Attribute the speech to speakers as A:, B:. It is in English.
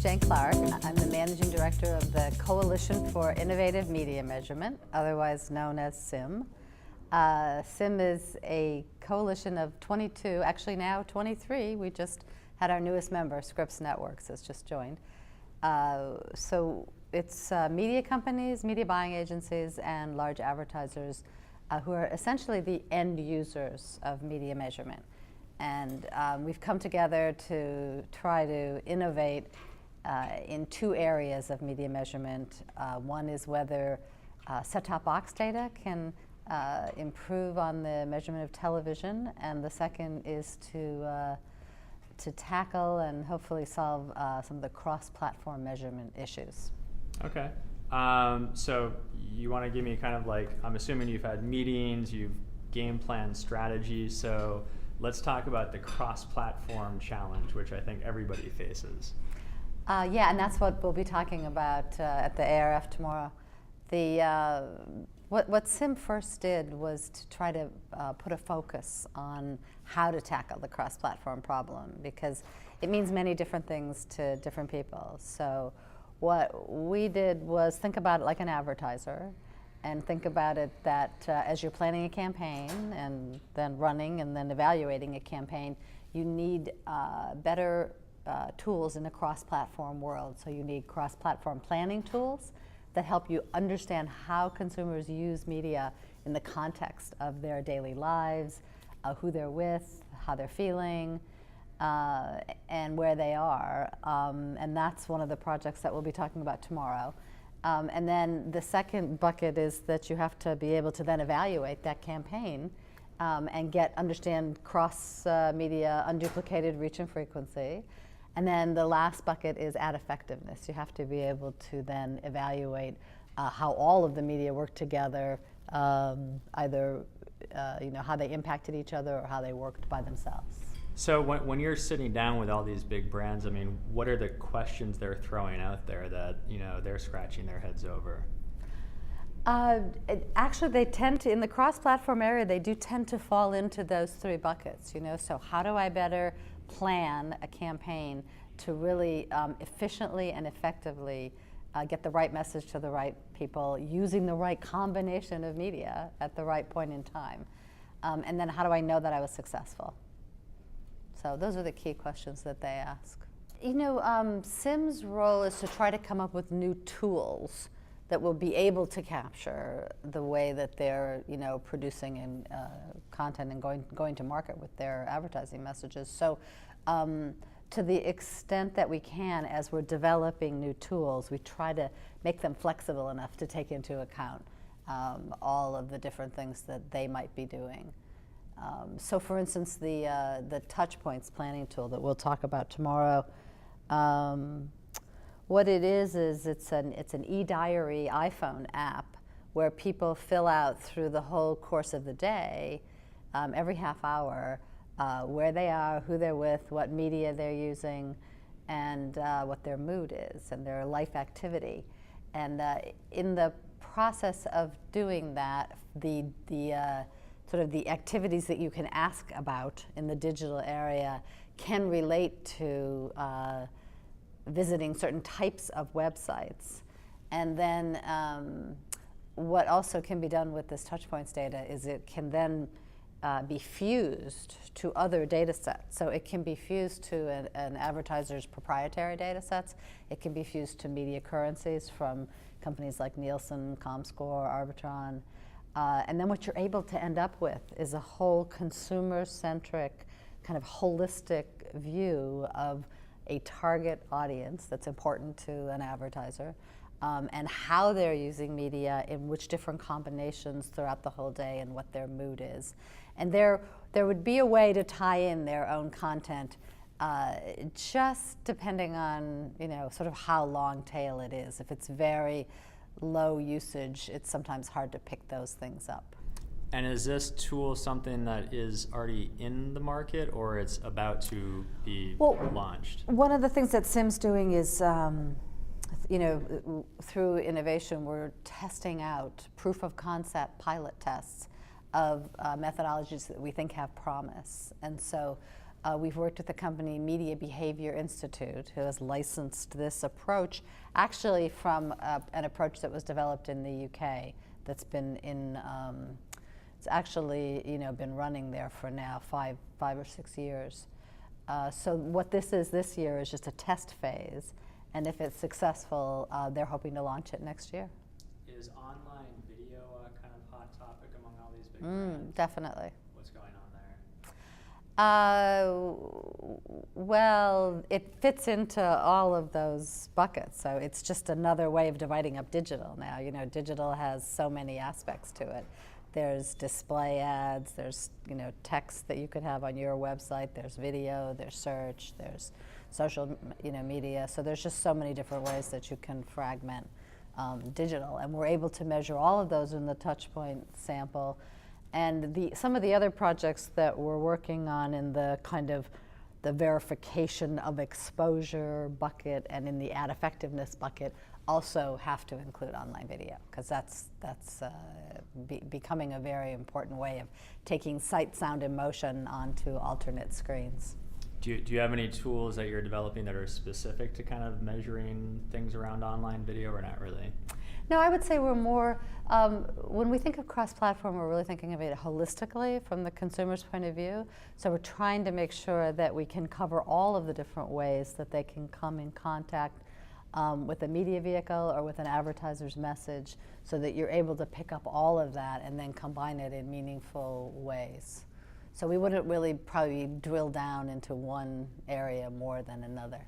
A: Jane Clarke. I'm the Managing Director of the Coalition for Innovative Media Measurement, otherwise known as CIMM. CIMM is a coalition of 22, actually now 23. We just had our newest member, Scripps Networks, has just joined. So it's media companies, media buying agencies, and large advertisers who are essentially the end users of media measurement. And we've come together to try to innovate in two areas of media measurement. One is whether set-top box data can improve on the measurement of television, and the second is to tackle and hopefully solve some of the cross-platform measurement issues.
B: Okay. So you want to give me kind of like, I'm assuming you've had meetings, you've game plan strategies, so let's talk about the cross-platform challenge, which I think everybody faces.
A: Yeah, and that's what we'll be talking about at the ARF tomorrow. What CIMM first did was to try to put a focus on how to tackle the cross-platform problem, because it means many different things to different people. So what we did was think about it like an advertiser, and think about it that as you're planning a campaign and then running and then evaluating a campaign, you need better tools in a cross-platform world. So you need cross-platform planning tools that help you understand how consumers use media in the context of their daily lives, who they're with, how they're feeling, and where they are. And that's one of the projects that we'll be talking about tomorrow. And then the second bucket is that you have to be able to then evaluate that campaign and understand cross-media unduplicated reach and frequency. And then the last bucket is ad effectiveness. You have to be able to then evaluate how all of the media work together, either how they impacted each other or how they worked by themselves.
B: So when you're sitting down with all these big brands, I mean, what are the questions they're throwing out there that they're scratching their heads over?
A: Actually, they tend to, in the cross-platform area, they do tend to fall into those three buckets. So how do I better plan a campaign to really efficiently and effectively get the right message to the right people using the right combination of media at the right point in time? And then how do I know that I was successful? So those are the key questions that they ask. CIMM's role is to try to come up with new tools that will be able to capture the way that they're producing and content and going to market with their advertising messages. So to the extent that we can, as we're developing new tools, we try to make them flexible enough to take into account all of the different things that they might be doing. So for instance, the Touchpoints planning tool that we'll talk about tomorrow, what it is it's an e-diary iPhone app where people fill out through the whole course of the day, every half hour, where they are, who they're with, what media they're using, and what their mood is and their life activity. And in the process of doing that, the sort of the activities that you can ask about in the digital area can relate to visiting certain types of websites. And then what also can be done with this Touchpoints data is it can then be fused to other data sets. So it can be fused to an advertiser's proprietary data sets. It can be fused to media currencies from companies like Nielsen, Comscore, Arbitron. And then what you're able to end up with is a whole consumer-centric, kind of holistic view of a target audience that's important to an advertiser, and how they're using media in which different combinations throughout the whole day and what their mood is. And there would be a way to tie in their own content, just depending on sort of how long tail it is. If it's very low usage, it's sometimes hard to pick those things up.
B: And is this tool something that is already in the market, or it's about to be launched?
A: One of the things that CIMM's doing is, through innovation, we're testing out proof of concept pilot tests of methodologies that we think have promise. And so we've worked with the company Media Behavior Institute, who has licensed this approach, actually from an approach that was developed in the UK that's been in, it's actually been running there for now 5 or 6 years. So what this is this year is just a test phase, and if it's successful, they're hoping to launch it next year.
B: Is online video a kind of hot topic among all these big brands?
A: Definitely.
B: What's going on there?
A: Well, it fits into all of those buckets. So it's just another way of dividing up digital now. Digital has so many aspects to it. There's display ads, there's text that you could have on your website, there's video, there's search, there's social media. So there's just so many different ways that you can fragment digital, and we're able to measure all of those in the touchpoint sample. And some of the other projects that we're working on in the kind of the verification of exposure bucket and in the ad effectiveness bucket also have to include online video, because that's becoming a very important way of taking sight, sound, and motion onto alternate screens.
B: Do you have any tools that you're developing that are specific to kind of measuring things around online video, or not really?
A: No, I would say we're more, when we think of cross-platform, we're really thinking of it holistically from the consumer's point of view. So we're trying to make sure that we can cover all of the different ways that they can come in contact with a media vehicle or with an advertiser's message, so that you're able to pick up all of that and then combine it in meaningful ways. So we wouldn't really probably drill down into one area more than another.